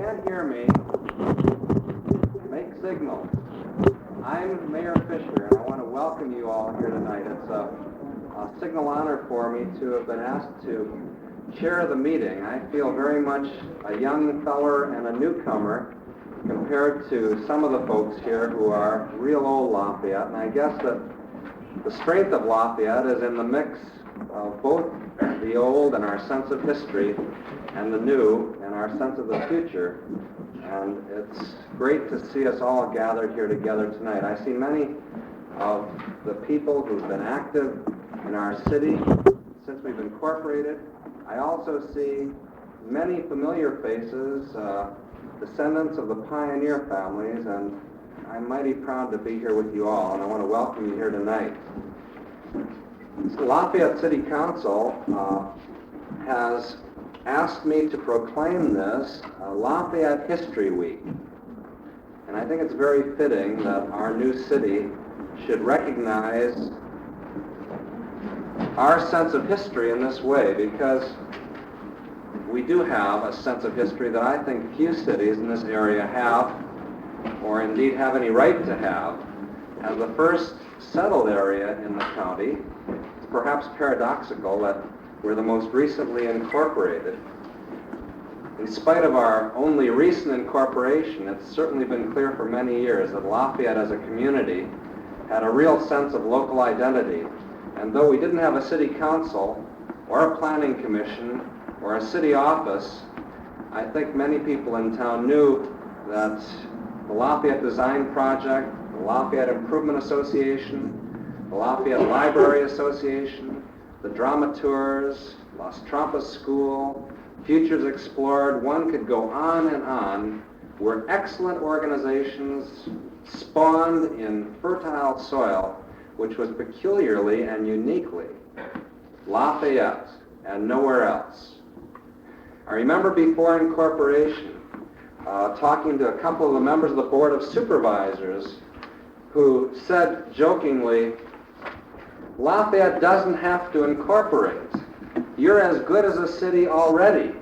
can't hear me, make signal. I'm Mayor Fisher, and I want to welcome you all here tonight. It's a signal honor for me to have been asked to chair the meeting. I feel very much a young feller and a newcomer compared to some of the folks here who are real old Lafayette, and I guess that the strength of Lafayette is in the mix of both the old and our sense of history and the new and our sense of the future. And it's great to see us all gathered here together tonight. I see many of the people who've been active in our city since we've incorporated. I also see many familiar faces, descendants of the pioneer families, and I'm mighty proud to be here with you all, and I want to welcome you here tonight. The Lafayette City Council has asked me to proclaim this Lafayette History Week. And I think it's very fitting that our new city should recognize our sense of history in this way, because we do have a sense of history that I think few cities in this area have, or indeed have any right to have. As the first settled area in the county, it's perhaps paradoxical that we're the most recently incorporated. In spite of our only recent incorporation, it's certainly been clear for many years that Lafayette as a community had a real sense of local identity. And though we didn't have a city council or a planning commission or a city office, I think many people in town knew that the Lafayette Design Project, the Lafayette Improvement Association, the Lafayette Library Association, the Dramatours, Las Trampas School, Futures Explored, one could go on and on, were excellent organizations spawned in fertile soil, which was peculiarly and uniquely Lafayette and nowhere else. I remember before incorporation talking to a couple of the members of the Board of Supervisors who said jokingly, Lafayette doesn't have to incorporate. You're as good as a city already.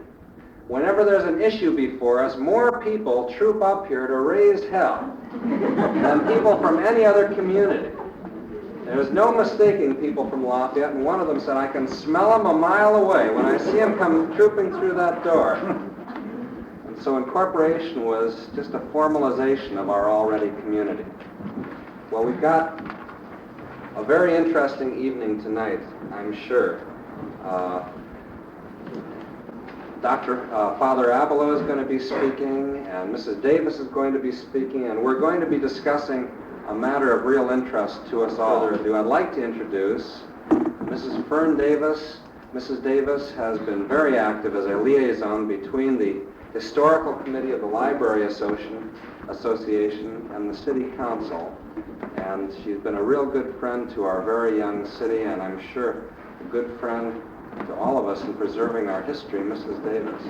Whenever there's an issue before us, more people troop up here to raise hell than people from any other community. There's no mistaking people from Lafayette, and one of them said, I can smell them a mile away when I see them come trooping through that door. And so incorporation was just a formalization of our already community. Well, we've got a very interesting evening tonight, I'm sure. Father Abelo is going to be speaking, and Mrs. Davis is going to be speaking, and we're going to be discussing a matter of real interest to us all. I'd like to introduce Mrs. Fern Davis. Mrs. Davis has been very active as a liaison between the Historical Committee of the Library Association and the City Council. And she's been a real good friend to our very young city, and I'm sure a good friend to all of us in preserving our history. Mrs. Davis.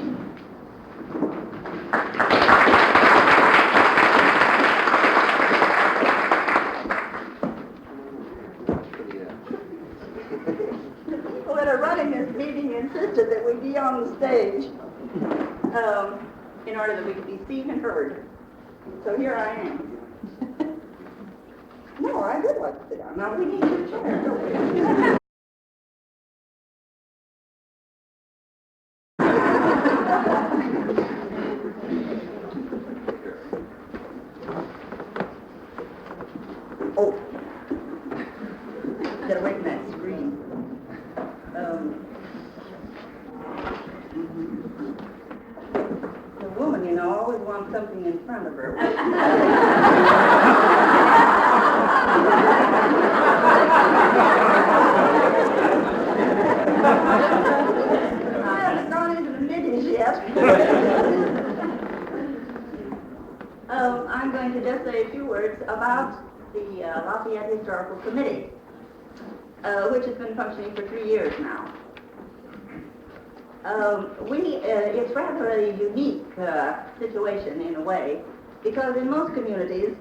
The people that are running this meeting insisted that we be on the stage in order that we could be seen and heard. So here I am. No, I would like to sit down. Now we need a chair, don't we? Oh, get away from that screen. The woman, you know, always wants something in front of her. I haven't gone into the middies yet. I'm going to just say a few words about the Lafayette Historical Committee, which has been functioning for 3 years now. It's rather a unique situation in a way, because in most communities,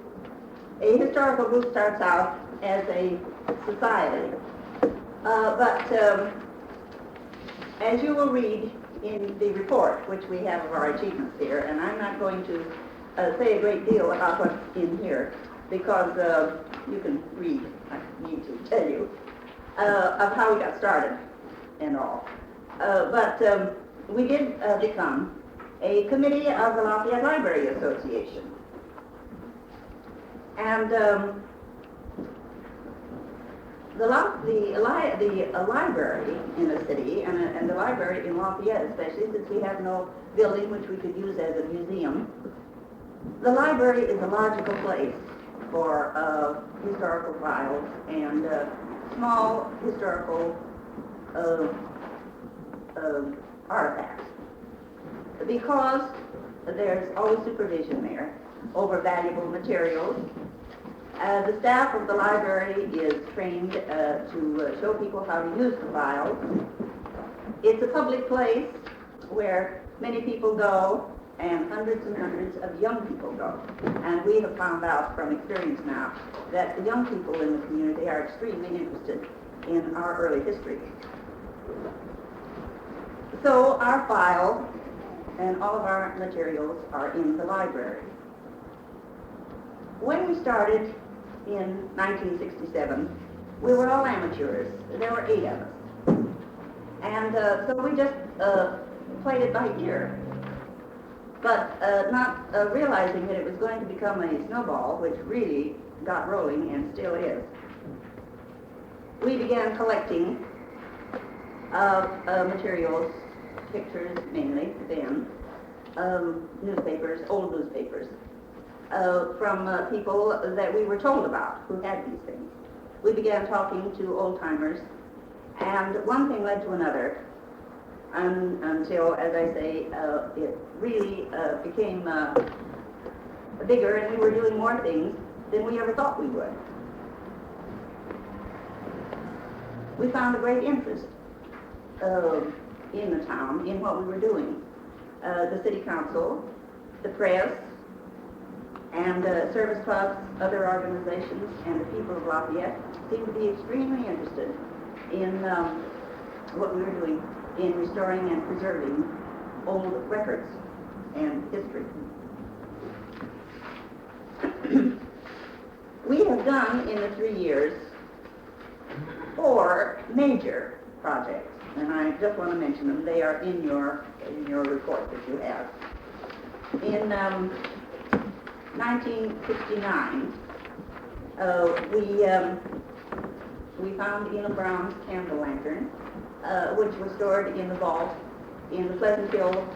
a historical group starts out as a society. But as you will read in the report, which we have of our achievements here, and I'm not going to say a great deal about what's in here, because you can read, I need to tell you, of how we got started and all. But we did become a committee of the Lafayette Library Association. And the library in the city, and the library in Lafayette especially, since we have no building which we could use as a museum, the library is a logical place for historical files and small historical artifacts, because there's always supervision there over valuable materials. The staff of the library is trained to show people how to use the files. It's a public place where many people go, and hundreds of young people go. And we have found out from experience now that the young people in the community are extremely interested in our early history. So our file and all of our materials are in the library. When we started in 1967, we were all amateurs. There were 8 of us. And so we just played it by ear. But not realizing that it was going to become a snowball, which really got rolling and still is. We began collecting materials, pictures mainly then, newspapers, old newspapers, from people that we were told about who had these things. We began talking to old-timers, and one thing led to another, until, as I say, it really became bigger, and we were doing more things than we ever thought we would. We found a great interest in the town, in what we were doing. The city council, the press, and service clubs, other organizations, and the people of Lafayette seemed to be extremely interested in what we were doing in restoring and preserving old records and history. We have done in the 3 years 4 major projects, and I just want to mention them. They are in your report that you have. In 1969, we found Elam Brown's candle lantern, which was stored in the vault in the Pleasant Hill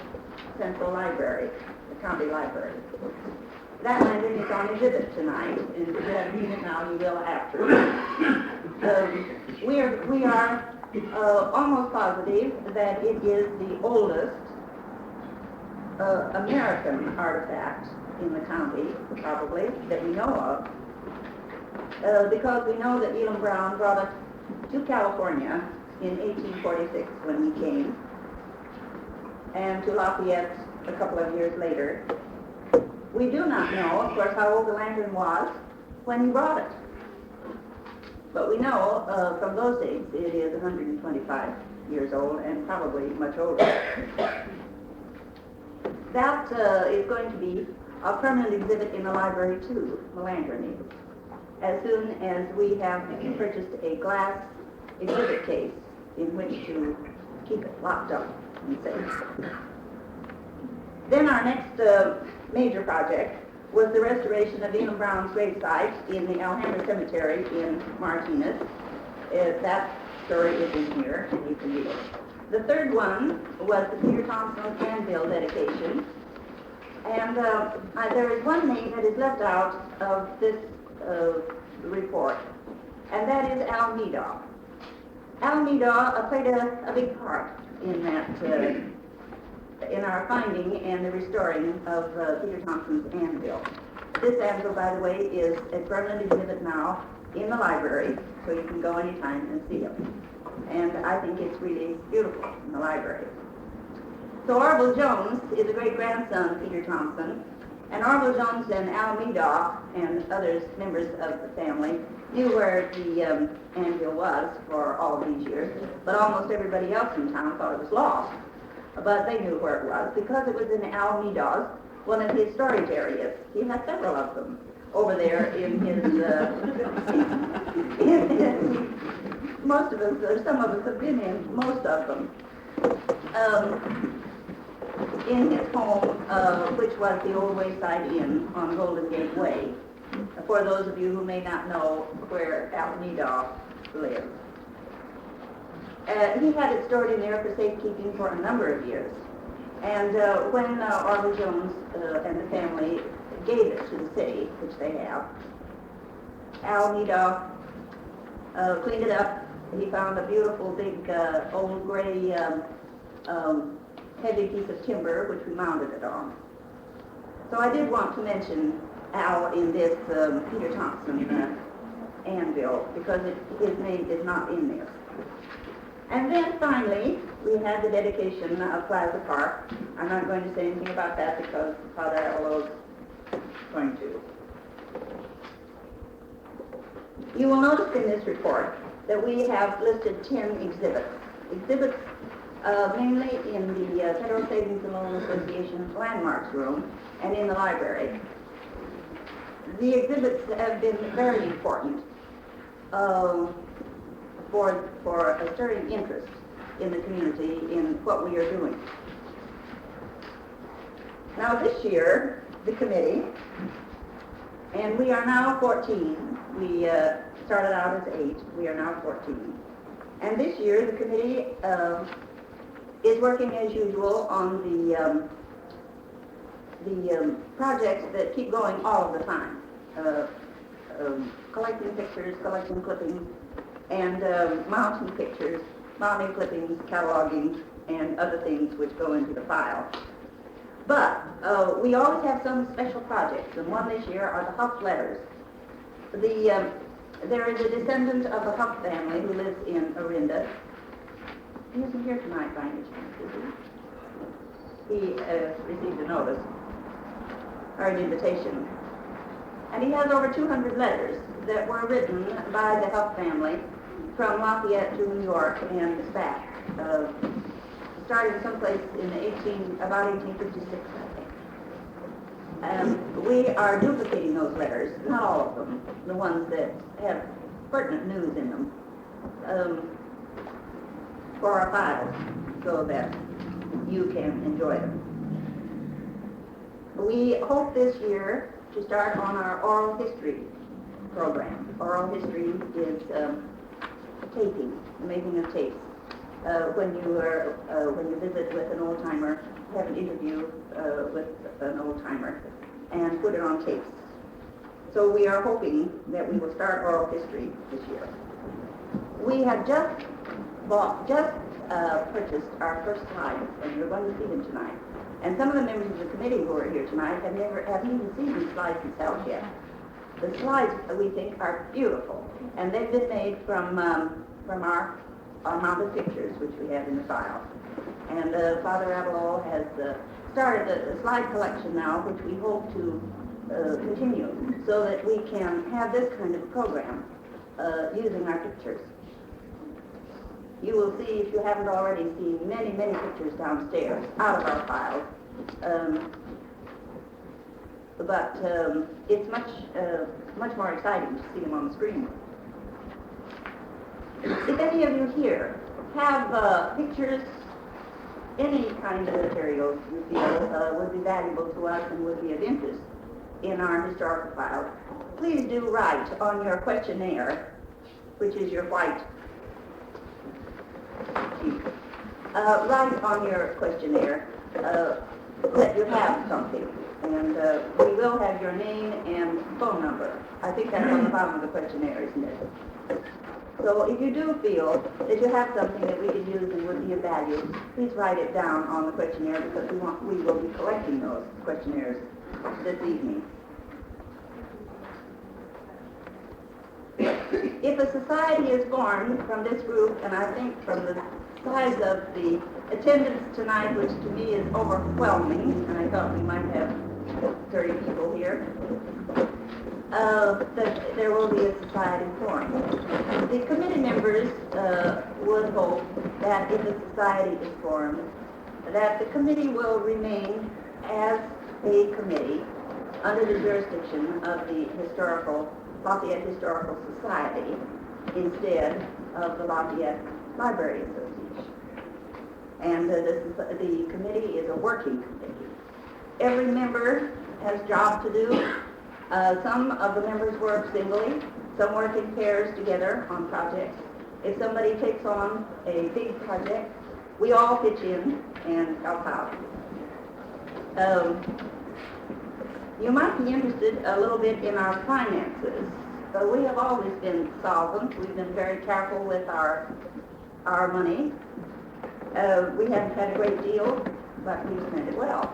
Central Library, the county library. That lantern is on exhibit tonight, and if you haven't seen it now, you will after. We are almost positive that it is the oldest American artifact in the county, probably, that we know of, because we know that Elam Brown brought it to California in 1846 when he came, and to Lafayette a couple of years later. We do not know, of course, how old the lantern was when he brought it. But we know from those days it is 125 years old and probably much older. That is going to be a permanent exhibit in the library too, the lantern is, as soon as we have purchased a glass exhibit case in which to keep it locked up and safe. Then our next major project was the restoration of Elam Brown's gravesite in the Alhambra Cemetery in Martinez. That story is in here, and you can read it. The third one was the Peter Thompson anvil dedication. And there is one name that is left out of this report, and that is Al Medaw. Al Medaw played a big part in that, in our finding and the restoring of Peter Thompson's anvil. This anvil, by the way, is a permanent exhibit now in the library, so you can go anytime and see it. And I think it's really beautiful in the library. So Orville Jones is a great-grandson of Peter Thompson, and Orville Jones and Al Medaw and others, members of the family, knew where the anvil was for all of these years, but almost everybody else in town thought it was lost. but they knew where it was because it was in Al Meadow's, one of his storage areas. He had several of them over there in his, most of us, or some of us have been in most of them. In his home, which was the old Wayside Inn on Golden Gate Way, for those of you who may not know where Al Meadow lived. He had it stored in there for safekeeping for a number of years. And when Orville Jones and the family gave it to the city, which they have, Al Meadow cleaned it up. He found a beautiful big old gray heavy piece of timber, which we mounted it on. So I did want to mention Al in this Peter Thompson anvil, because his name is not in there. And then finally, we had the dedication of Plaza Park. I'm not going to say anything about that because Father Avallo's going to. You will notice in this report that we have listed 10 exhibits. Exhibits mainly in the Federal Savings and Loan Association Landmarks Room and in the library. The exhibits have been very important for a stirring interest in the community in what we are doing. Now this year, the committee, and we are now 14. We started out as 8. We are now 14. And this year, the committee is working as usual on the projects that keep going all of the time. Collecting pictures, collecting clippings, and mounting pictures, mounting clippings, cataloging, and other things which go into the file. But we always have some special projects, and one this year are the Huff letters. There is a descendant of the Huff family who lives in Orinda. He isn't here tonight by any chance, is he? He received a notice, or an invitation. And he has over 200 letters that were written by the Huff family from Lafayette to New York and back. Started someplace in about 1856, I think. We are duplicating those letters, not all of them, the ones that have pertinent news in them, for our files, so that you can enjoy them. We hope this year to start on our oral history program. Oral history is taping, the making of tapes. When you visit with an old timer, have an interview with an old timer, and put it on tapes. So we are hoping that we will start oral history this year. We have just purchased our first slides, and you're going to see them tonight. And some of the members of the committee who are here tonight haven't even seen these slides themselves yet. The slides, we think, are beautiful, and they've been made from our mounted pictures, which we have in the file. And Father Avallo has started a slide collection now, which we hope to continue, so that we can have this kind of program using our pictures. You will see, if you haven't already seen, many, many pictures downstairs out of our files. But it's much more exciting to see them on the screen. If any of you here have pictures, any kind of materials you feel would be valuable to us and would be of interest in our historical file, please do write on your questionnaire, which is your white sheet. Write on your questionnaire that you have something, and we will have your name and phone number. I think that's on the bottom of the questionnaire, isn't it? So if you do feel that you have something that we could use and would be of value, please write it down on the questionnaire, because we will be collecting those questionnaires this evening. If a society is formed from this group, and I think from the size of the attendance tonight, which to me is overwhelming, and I thought we might have 30 people here, that there will be a society formed. The committee members would hope that if a society is formed, that the committee will remain as a committee under the jurisdiction of the Lafayette Historical Society instead of the Lafayette Library Association. And the committee is a working committee. Every member has a job to do. Some of the members work singly, some work in pairs together on projects. If somebody takes on a big project, we all pitch in and help out. You might be interested a little bit in our finances. We have always been solvent. We've been very careful with our money. We haven't had a great deal, but we've spent it well.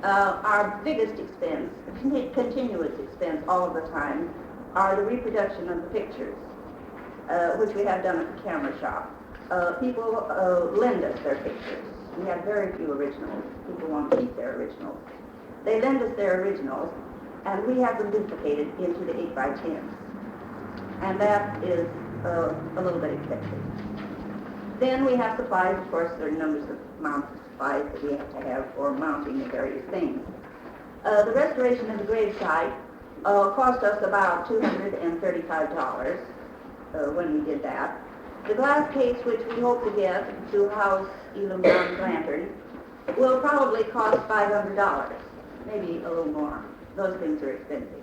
Our biggest expense, continuous expense all of the time, are the reproduction of the pictures, which we have done at the camera shop. People lend us their pictures. We have very few originals. People want to keep their originals. They lend us their originals, and we have them duplicated into the 8x10s. And that is a little bit expensive. Then we have supplies. Of course, there are numbers of amounts of supplies that we have to have for mounting the various things. The restoration of the gravesite cost us about $235 when we did that. The glass case, which we hope to get to house Elam Brown's lantern, will probably cost $500, maybe a little more. Those things are expensive.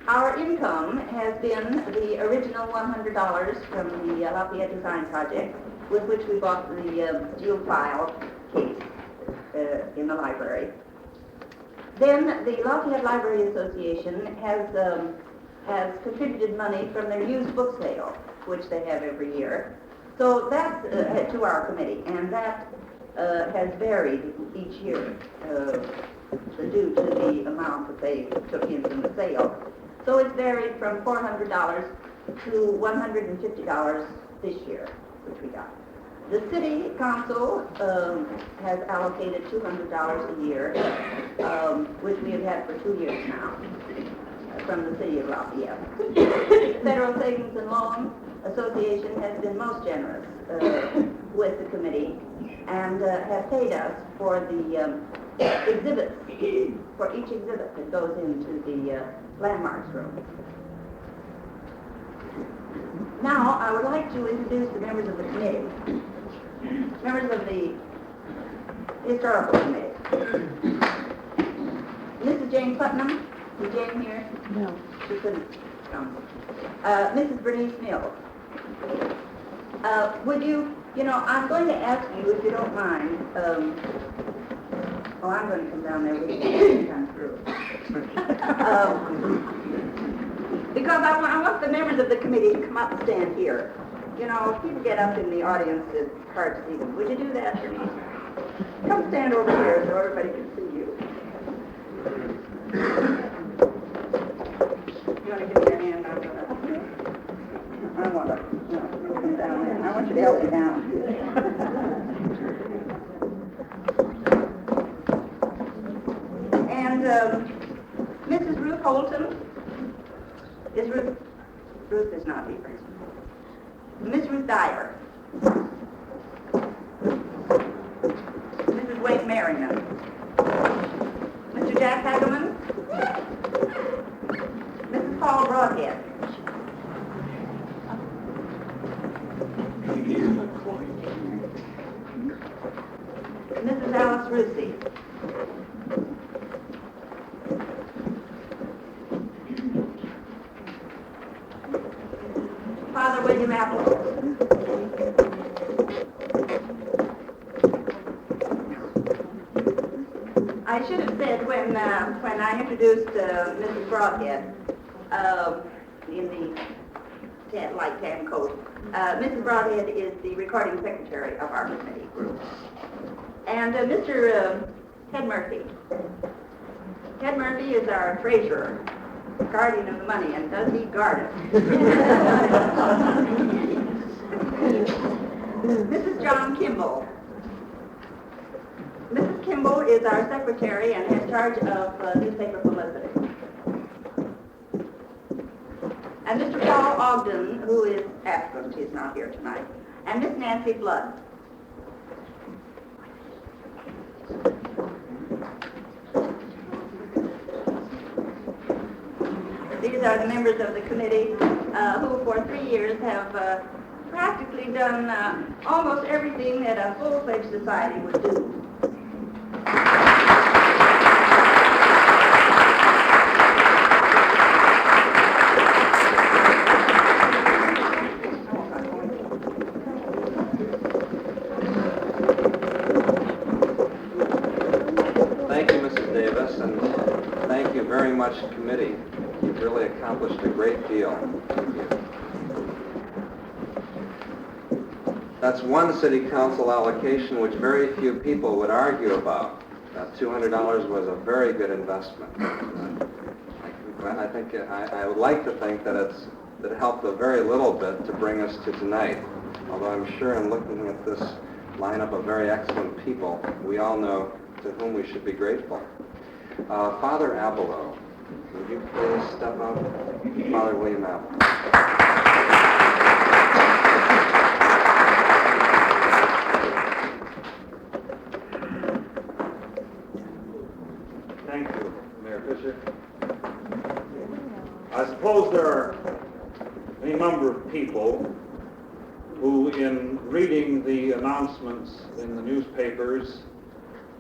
Our income has been the original $100 from the Lafayette Design Project, with which we bought the steel file case in the library. Then the Lafayette Library Association has contributed money from their used book sale, which they have every year. So that's to our committee, and that has varied each year due to the amount that they took in from the sale. So it's varied from $400 to $150 this year, which we got. The city council has allocated $200 a year, which we have had for 2 years now, from the city of Lafayette. The Federal Savings and Loan Association has been most generous with the committee and has paid us for the exhibits, for each exhibit that goes into the landmarks room. Now, I would like to introduce the members of the committee, members of the historical committee. Mrs. Jane Putnam, is Jane here? No. She couldn't come. Mrs. Bernice Mills. Would you know, I'm going to ask you, if you don't mind, I'm going to come down there with you and come through. Because I want the members of the committee to come up and stand here. You know, if people get up in the audience, it's hard to see them. Would you do that for me? Come stand over here so everybody can see you. You want to give me your hand? I want to come down there. I want you to help me down. And Mrs. Ruth Holton. Is Ruth is not here. Miss Ruth Dyer. Mrs. Wade Merriman. Mr. Jack Hageman. Mrs. Paul Broadhead. Mrs. Alice Ruthie. Father William Apple. I should have said when I introduced Mrs. Broadhead in the light tan coat, Mrs. Broadhead is the recording secretary of our committee group. And Mr. Ted Murphy. Ted Murphy is our treasurer, guardian of the money, and does he guard it? Mrs. John Kimball. Mrs. Kimball is our secretary and has charge of newspaper publicity. And Mr. Paul Ogden, who is absent, he's not here tonight, and Miss Nancy Flood. these are the members of the committee who for 3 years have practically done almost everything that a full-fledged society would do. Thank you, Mrs. Davis, and thank you very much, committee. You've really accomplished a great deal. Thank you. That's one city council allocation which very few people would argue about. $200 was a very good investment. I would like to think that it helped a very little bit to bring us to tonight. Although I'm sure in looking at this lineup of very excellent people, we all know to whom we should be grateful. Father Abelow, would you please step up? Father William Abelow. Thank you, Mayor Fisher. I suppose there are any number of people who, in reading the announcements in the newspapers,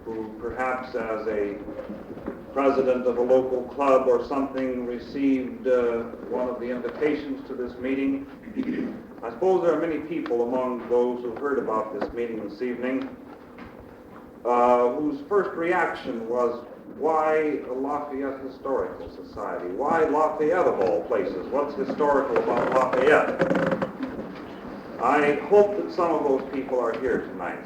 who perhaps as a president of a local club or something received one of the invitations to this meeting. I suppose there are many people among those who heard about this meeting this evening whose first reaction was, why a Lafayette Historical Society? Why Lafayette of all places? What's historical about Lafayette? I hope that some of those people are here tonight,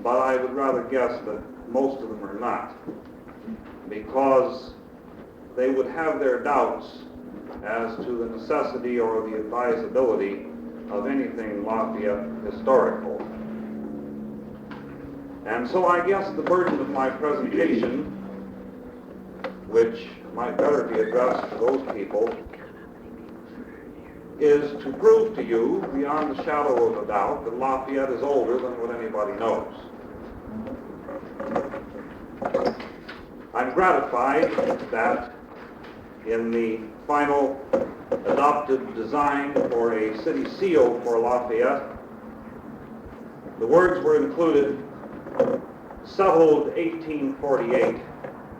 but I would rather guess that most of them are not, because they would have their doubts as to the necessity or the advisability of anything Lafayette historical. And so I guess the burden of my presentation, which might better be addressed to those people, is to prove to you, beyond the shadow of a doubt, that Lafayette is older than what anybody knows. I'm gratified that in the final adopted design for a city seal for Lafayette, the words were included, settled 1848,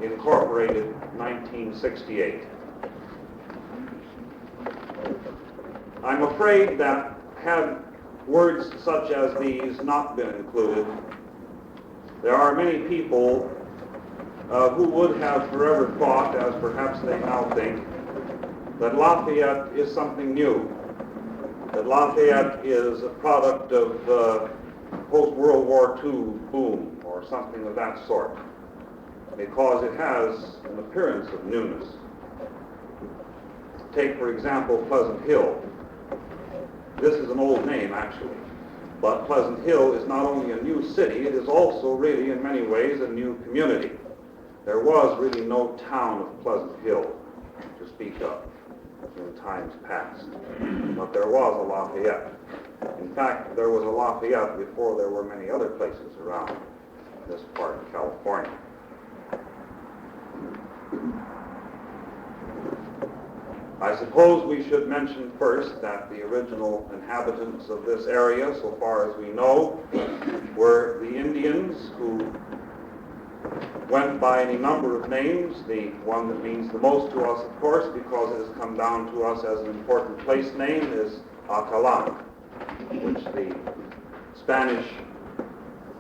incorporated 1968. I'm afraid that had words such as these not been included, there are many people who would have forever thought, as perhaps they now think, that Lafayette is something new, that Lafayette is a product of post-World War II boom or something of that sort, because it has an appearance of newness. Take, for example, Pleasant Hill. This is an old name, actually, but Pleasant Hill is not only a new city, it is also really, in many ways, a new community. There was really no town of Pleasant Hill to speak of in times past, but there was a Lafayette. In fact, there was a Lafayette before there were many other places around this part of California. I suppose we should mention first that the original inhabitants of this area, so far as we know, were the Indians, who went by any number of names. The one that means the most to us, of course, because it has come down to us as an important place name, is Acalan, which the Spanish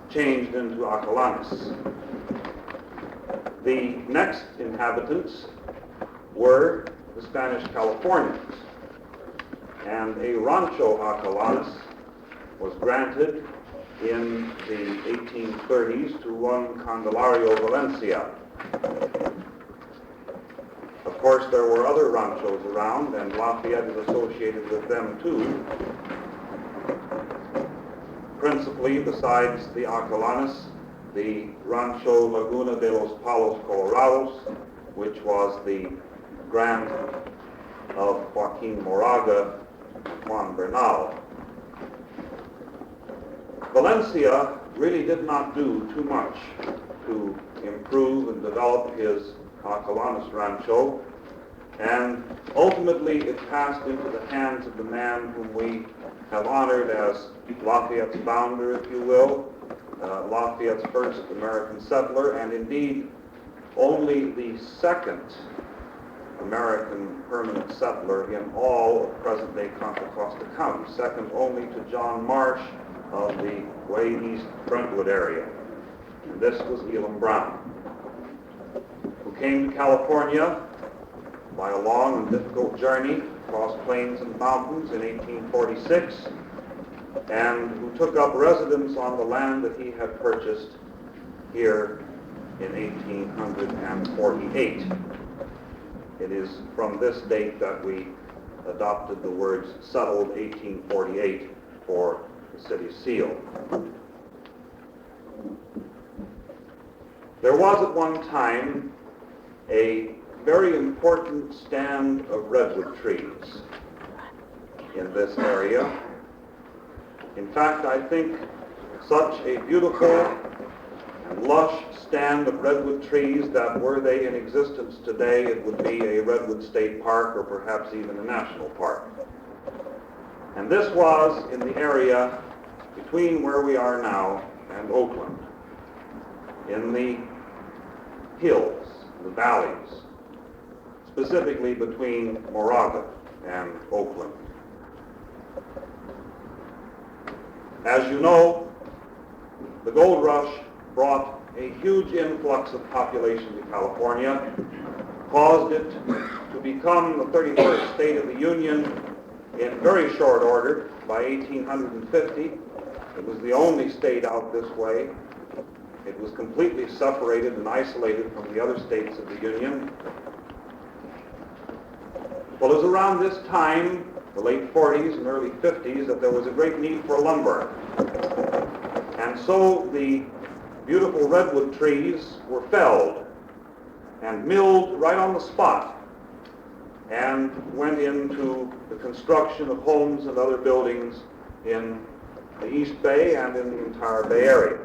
changed into Acalanes. The next inhabitants were the Spanish Californians, and a Rancho Acalanes was granted in the 1830s to one Candelario Valencia. Of course, there were other ranchos around, and Lafayette is associated with them too. Principally, besides the Acalanes, the Rancho Laguna de los Palos Colorados, which was the grant of Joaquin Moraga and Juan Bernal. Valencia really did not do too much to improve and develop his Acalanes rancho. And ultimately, it passed into the hands of the man whom we have honored as Lafayette's founder, if you will, Lafayette's first American settler, and indeed only the second American permanent settler in all of present-day Contra Costa County, second only to John Marsh of the way east Brentwood area. And this was Elam Brown, who came to California by a long and difficult journey across plains and mountains in 1846, and who took up residence on the land that he had purchased here in 1848. It is from this date that we adopted the words settled 1848 for the city seal. There was at one time a very important stand of redwood trees in this area. In fact, I think such a beautiful and lush stand of redwood trees that were they in existence today, it would be a redwood state park or perhaps even a national park. And this was in the area between where we are now and Oakland, in the hills, the valleys, specifically between Moraga and Oakland. As you know, the gold rush brought a huge influx of population to California, caused it to become the 31st state of the Union in very short order by 1850. It was the only state out this way. It was completely separated and isolated from the other states of the Union. Well, it was around this time, the late 40s and early 50s, that there was a great need for lumber. And so the beautiful redwood trees were felled and milled right on the spot and went into the construction of homes and other buildings in the East Bay and in the entire Bay Area.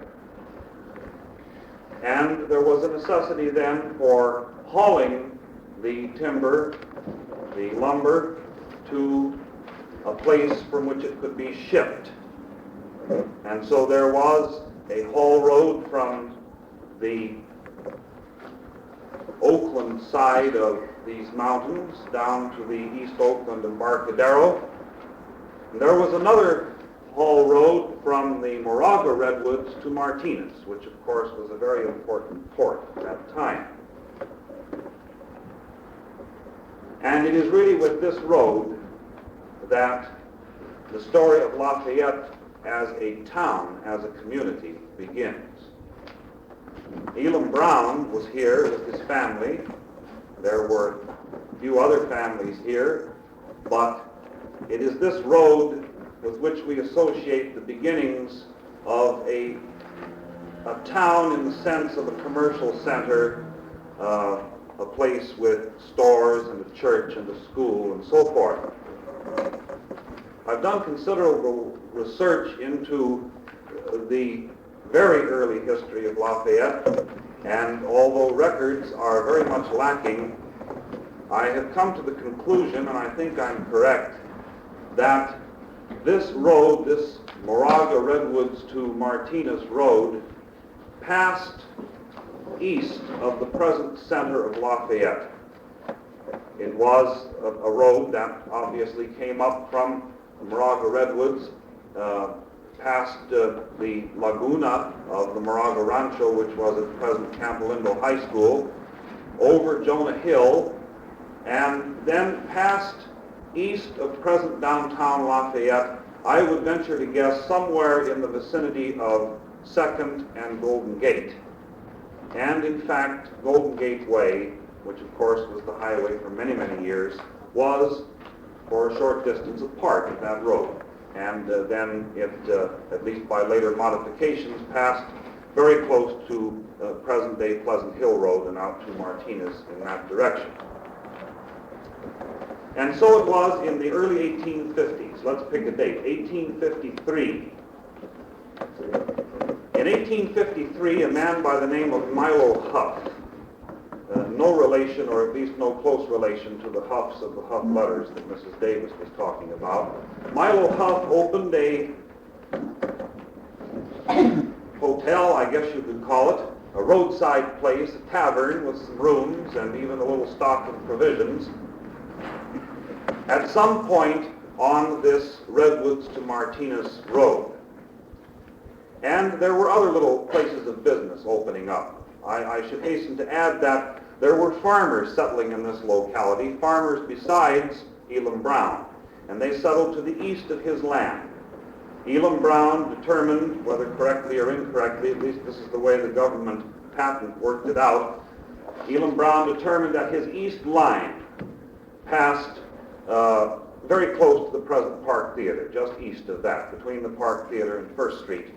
And there was a necessity then for hauling the timber, the lumber, to a place from which it could be shipped. And so there was a haul road from the Oakland side of these mountains down to the East Oakland Embarcadero. And there was another haul road from the Moraga Redwoods to Martinez, which of course was a very important port at that time. And it is really with this road that the story of Lafayette as a town, as a community, begins. Elam Brown was here with his family. There were a few other families here, but it is this road with which we associate the beginnings of a town in the sense of a commercial center, a place with stores and a church and a school and so forth. I've done considerable research into the very early history of Lafayette, and although records are very much lacking, I have come to the conclusion, and I think I'm correct, that this road, this Moraga Redwoods to Martinez Road, passed east of the present center of Lafayette. It was a road that obviously came up from the Moraga Redwoods, past the laguna of the Moraga Rancho, which was at present Campo Lindo High School, over Jonah Hill, and then passed east of present downtown Lafayette. I would venture to guess somewhere in the vicinity of 2nd and Golden Gate. And in fact, Golden Gate Way, which of course was the highway for many, many years, was for a short distance a part of that road. And then it, at least by later modifications, passed very close to present-day Pleasant Hill Road and out to Martinez in that direction. And so it was in the early 1850s. Let's pick a date, 1853. In 1853, a man by the name of Milo Huff no relation, or at least no close relation, to the Huffs of the Huff letters that Mrs. Davis was talking about. Milo Huff opened a hotel, I guess you could call it, a roadside place, a tavern with some rooms and even a little stock of provisions, at some point on this Redwoods to Martinez Road. And there were other little places of business opening up. I should hasten to add that there were farmers settling in this locality, farmers besides Elam Brown, and they settled to the east of his land. Elam Brown determined, whether correctly or incorrectly, at least this is the way the government patent worked it out, Elam Brown determined that his east line passed very close to the present Park Theater, just east of that, between the Park Theater and First Street.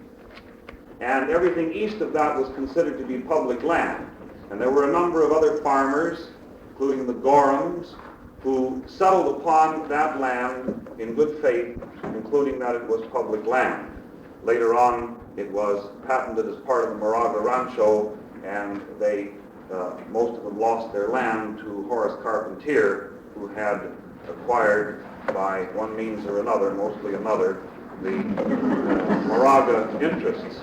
And everything east of that was considered to be public land. And there were a number of other farmers, including the Gorhams, who settled upon that land in good faith, including that it was public land. Later on, it was patented as part of the Moraga Rancho, and they, most of them lost their land to Horace Carpentier, who had acquired by one means or another, mostly another, the Moraga interests.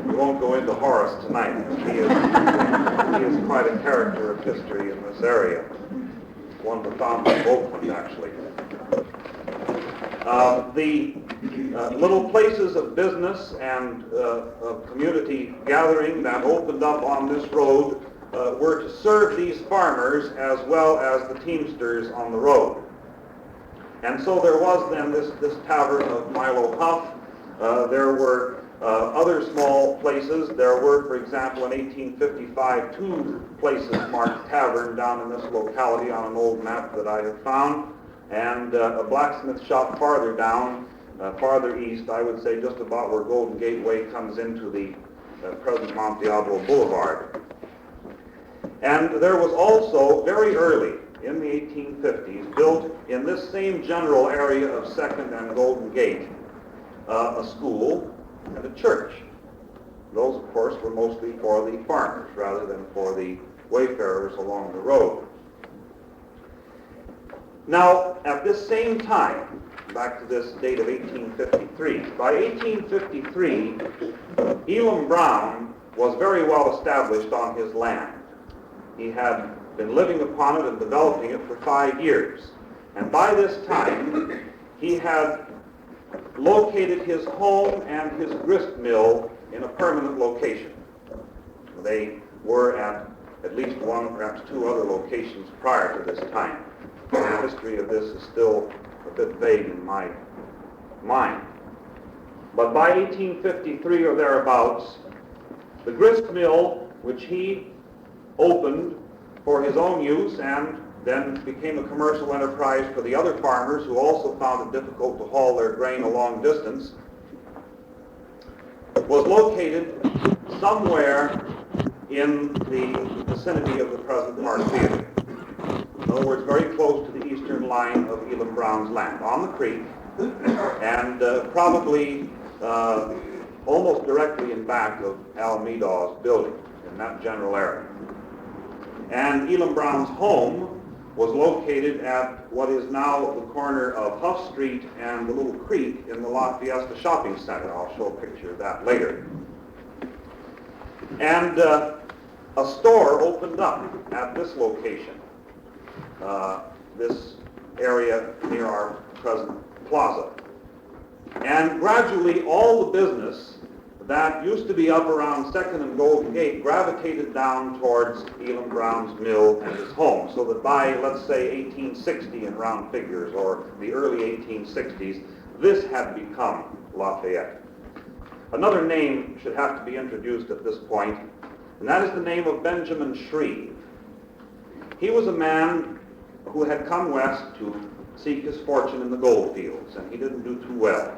We won't go into Horace tonight. He is quite a character of history in this area. One of the founders of Oakland, actually. The little places of business and of community gathering that opened up on this road were to serve these farmers as well as the teamsters on the road. And so there was then this tavern of Milo Huff. There were other small places. There were, for example, in 1855, 2 places marked tavern down in this locality on an old map that I have found, and a blacksmith shop farther down, farther east, I would say just about where Golden Gateway comes into the present Mount Diablo Boulevard. And there was also, very early, in the 1850s, built in this same general area of 2nd and Golden Gate, a school and a church. Those, of course, were mostly for the farmers rather than for the wayfarers along the road. Now, at this same time, back to this date of 1853, by 1853, Elam Brown was very well established on his land. He had been living upon it and developing it for 5 years. And by this time, he had located his home and his grist mill in a permanent location. They were at least one, perhaps 2 other locations prior to this time. The history of this is still a bit vague in my mind. But by 1853 or thereabouts, the grist mill, which he opened for his own use and then became a commercial enterprise for the other farmers who also found it difficult to haul their grain a long distance, was located somewhere in the vicinity of the present Park Theater. In other words, very close to the eastern line of Elam Brown's land, on the creek, and probably almost directly in back of Al Medaw's building, in that general area. And Elam Brown's home was located at what is now the corner of Huff Street and the little creek in the Lafayette Shopping Center. I'll show a picture of that later. And a store opened up at this location, this area near our present plaza. And gradually all the business that used to be up around 2nd and Golden Gate gravitated down towards Elam Brown's mill and his home, so that by, let's say, 1860 in round figures, or the early 1860s, this had become Lafayette. Another name should have to be introduced at this point, and that is the name of Benjamin Shreve. He was a man who had come west to seek his fortune in the gold fields, and he didn't do too well,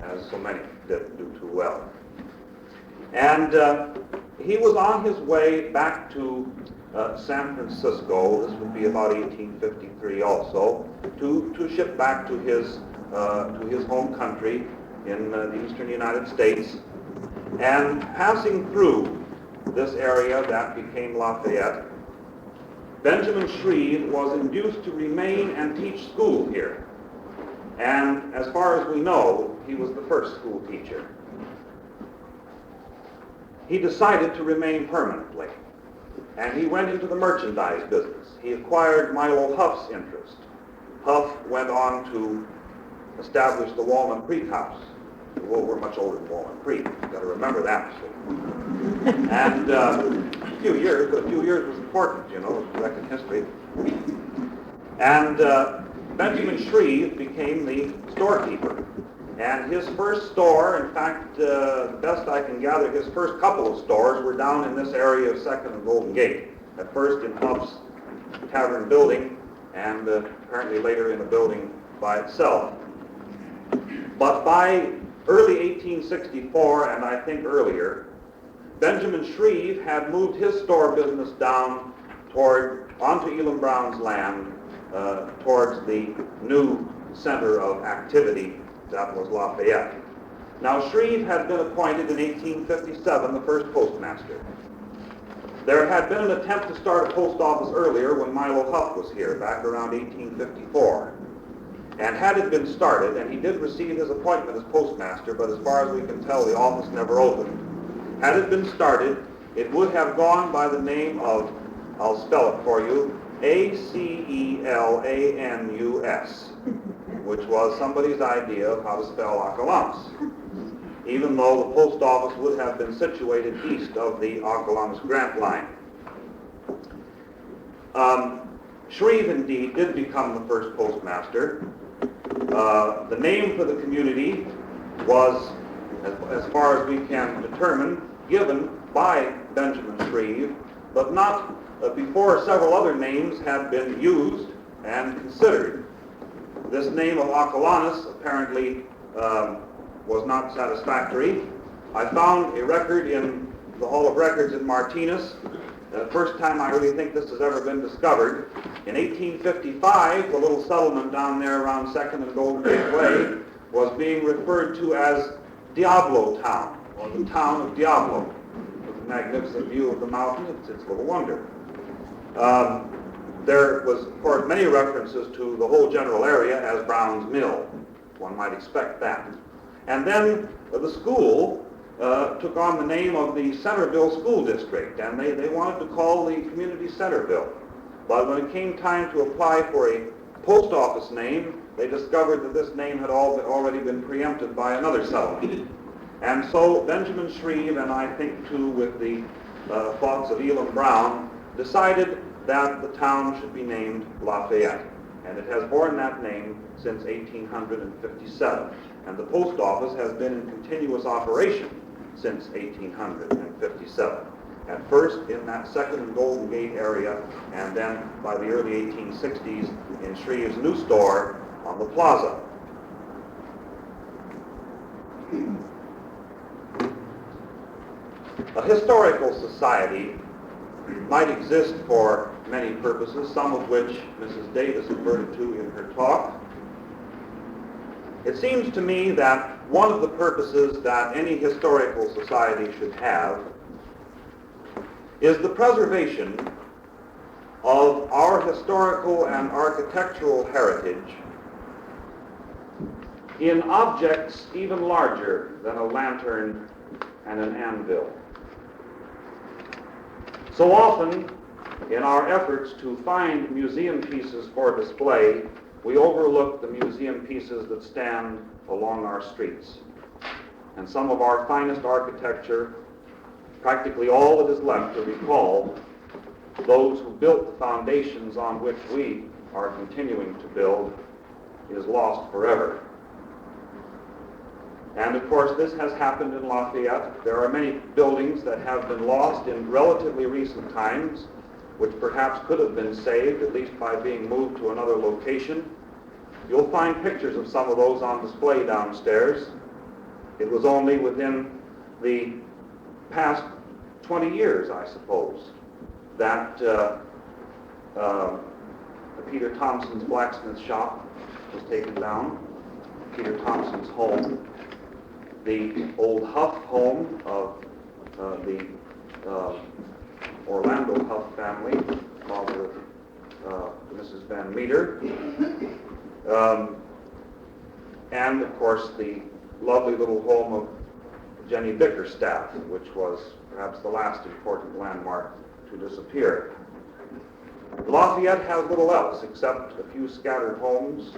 as so many didn't do too well. And he was on his way back to San Francisco. This would be about 1853 also, to ship back to his home country in the eastern United States. And passing through this area that became Lafayette, Benjamin Shreve was induced to remain and teach school here. And as far as we know, he was the first school teacher. He decided to remain permanently, and he went into the merchandise business. He acquired Milo Huff's interest. Huff went on to establish the Walnut Creek House. Well, we're much older than Walnut Creek. You've got to remember that. And a few years was important, you know, back in history. And Benjamin Shreve became the storekeeper. And his first store, in fact, the best I can gather, his first couple of stores were down in this area of 2nd and Golden Gate. At first in Huff's Tavern building, and apparently later in a building by itself. But by early 1864, and I think earlier, Benjamin Shreve had moved his store business down onto Elam Brown's land, towards the new center of activity that was Lafayette. Now, Shreve had been appointed in 1857 the first postmaster. There had been an attempt to start a post office earlier when Milo Huff was here, back around 1854. And had it been started, and he did receive his appointment as postmaster, but as far as we can tell, the office never opened. Had it been started, it would have gone by the name of, I'll spell it for you, Acelanus, which was somebody's idea of how to spell Ocolanus, even though the post office would have been situated east of the Ocolanus Grant Line. Shreve, indeed, did become the first postmaster. The name for the community was, as far as we can determine, given by Benjamin Shreve, but not before several other names had been used and considered. This name of Ocolanus apparently was not satisfactory. I found a record in the Hall of Records in Martinez. The first time I really think this has ever been discovered. In 1855, the little settlement down there around 2nd and Golden Gate Way was being referred to as Diablo Town, or the town of Diablo. With a magnificent view of the mountain, it's little wonder. There was, of course, many references to the whole general area as Brown's Mill. One might expect that. And then the school took on the name of the Centerville School District, and they wanted to call the community Centerville. But when it came time to apply for a post office name, they discovered that this name had already been preempted by another settlement. And so Benjamin Shreve, and I think too with the thoughts of Elam Brown, decided that the town should be named Lafayette. And it has borne that name since 1857. And the post office has been in continuous operation since 1857. At first in that 2nd and Golden Gate area, and then by the early 1860s in Shreve's new store on the plaza. A historical society might exist for many purposes, some of which Mrs. Davis referred to in her talk. It seems to me that one of the purposes that any historical society should have is the preservation of our historical and architectural heritage in objects even larger than a lantern and an anvil. So often, in our efforts to find museum pieces for display, we overlook the museum pieces that stand along our streets. And some of our finest architecture, practically all that is left to recall those who built the foundations on which we are continuing to build, is lost forever. And of course, this has happened in Lafayette. There are many buildings that have been lost in relatively recent times, which perhaps could have been saved, at least by being moved to another location. You'll find pictures of some of those on display downstairs. It was only within the past 20 years, I suppose, that Peter Thompson's blacksmith shop was taken down, Peter Thompson's home, the old Huff home of the Orlando Huff family, father of Mrs. Van Meter, and of course the lovely little home of Jenny Bickerstaff, which was perhaps the last important landmark to disappear. Lafayette has little else except a few scattered homes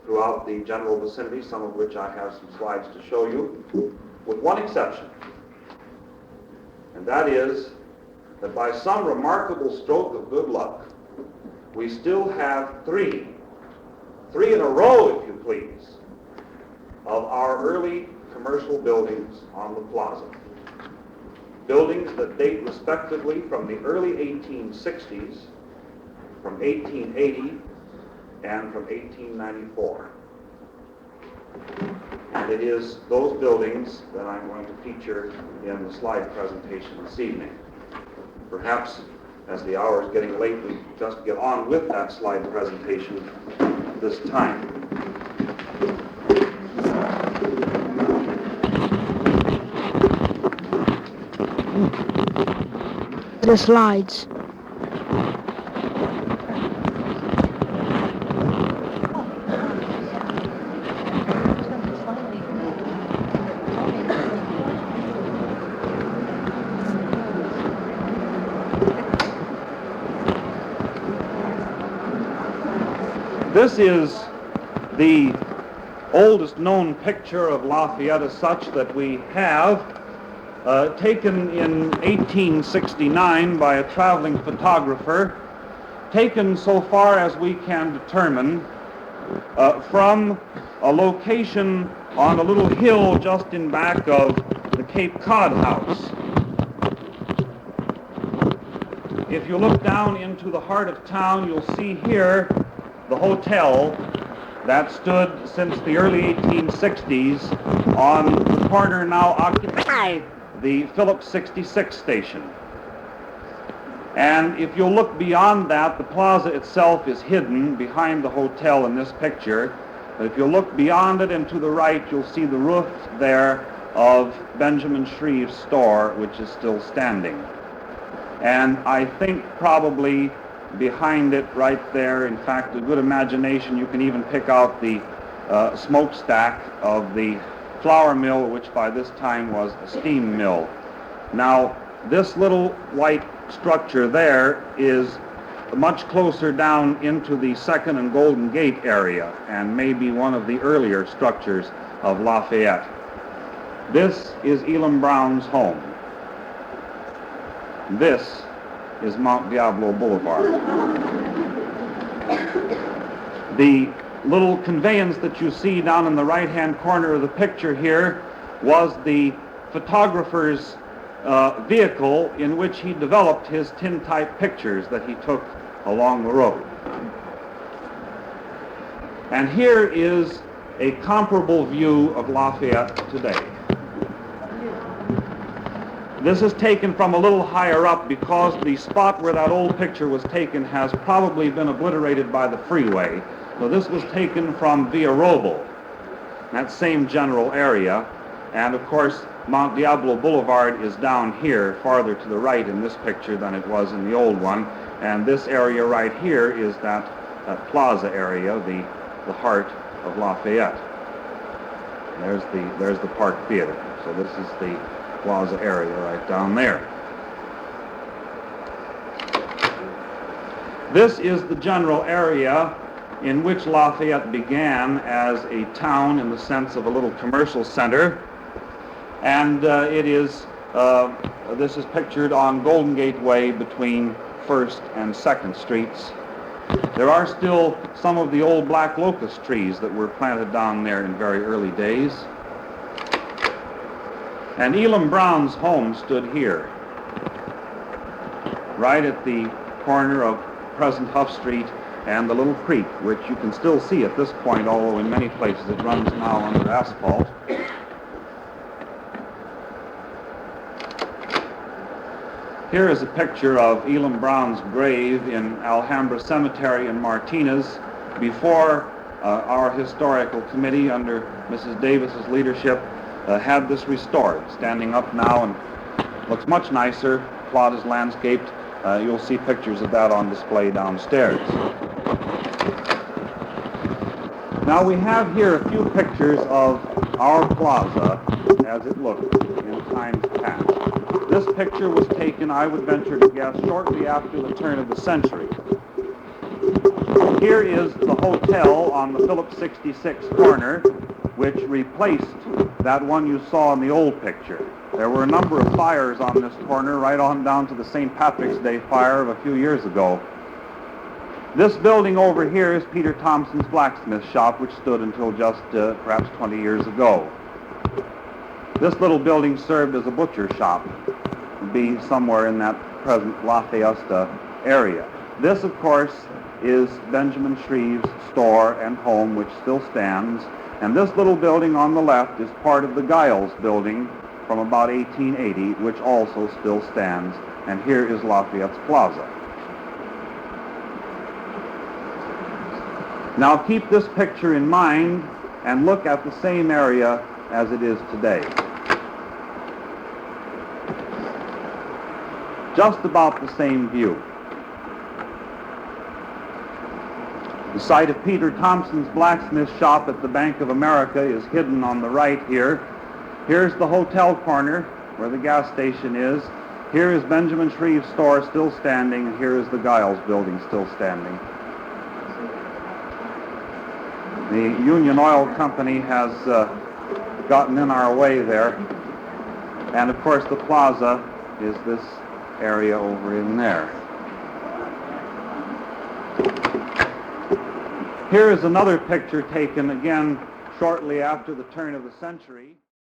throughout the general vicinity, some of which I have some slides to show you, with one exception, and that is that by some remarkable stroke of good luck, we still have three in a row, if you please, of our early commercial buildings on the plaza. Buildings that date respectively from the early 1860s, from 1880, and from 1894. And it is those buildings that I'm going to feature in the slide presentation this evening. Perhaps, as the hour is getting late, we just get on with that slide presentation this time. The slides. This is the oldest known picture of Lafayette as such that we have, taken in 1869 by a traveling photographer, taken so far as we can determine from a location on a little hill just in back of the Cape Cod House. If you look down into the heart of town, you'll see here the hotel that stood since the early 1860s on the corner now occupied the Phillips 66 station. And if you look beyond that, the plaza itself is hidden behind the hotel in this picture. But if you look beyond it and to the right, you'll see the roof there of Benjamin Shreve's store, which is still standing. And I think probably behind it right there, in fact, a good imagination, you can even pick out the smokestack of the flour mill, which by this time was a steam mill. Now, this little white structure there is much closer down into the Second and Golden Gate area, and maybe one of the earlier structures of Lafayette. This is Elam Brown's home. This is Mount Diablo Boulevard. The little conveyance that you see down in the right-hand corner of the picture here was the photographer's vehicle in which he developed his tintype pictures that he took along the road. And here is a comparable view of Lafayette today. This is taken from a little higher up because the spot where that old picture was taken has probably been obliterated by the freeway. So this was taken from Via Roble, that same general area. And of course, Mount Diablo Boulevard is down here, farther to the right in this picture than it was in the old one. And this area right here is that plaza area, the heart of Lafayette. There's the Park Theater. So this is the plaza area right down there. This is the general area in which Lafayette began as a town in the sense of a little commercial center. And this is pictured on Golden Gate Way between 1st and 2nd Streets. There are still some of the old black locust trees that were planted down there in very early days. And Elam Brown's home stood here, right at the corner of present Huff Street and the little creek, which you can still see at this point, although in many places it runs now under asphalt. Here is a picture of Elam Brown's grave in Alhambra Cemetery in Martinez before our historical committee under Mrs. Davis's leadership had this restored, standing up now and Looks much nicer. Plot is landscaped. You'll see pictures of that on display downstairs. Now we have here a few pictures of our plaza as it looked in times past. This picture was taken, I would venture to guess, shortly after the turn of the century. Here is the hotel on the Phillips 66 corner, which replaced that one you saw in the old picture. There were a number of fires on this corner, right on down to the St. Patrick's Day fire of a few years ago. This building over here is Peter Thompson's blacksmith shop, which stood until just perhaps 20 years ago. This little building served as a butcher shop, would be somewhere in that present Lafayette area. This, of course, is Benjamin Shreve's store and home, which still stands. And this little building on the left is part of the Giles building from about 1880, which also still stands. And here is Lafayette's Plaza. Now keep this picture in mind and look at the same area as it is today. Just about the same view. The site of Peter Thompson's blacksmith shop at the Bank of America is hidden on the right here. Here's the hotel corner where the gas station is. Here is Benjamin Shreve's store still standing, and here is the Giles building still standing. The Union Oil Company has gotten in our way there. And of course the plaza is this area over in there. Here is another picture taken again shortly after the turn of the century.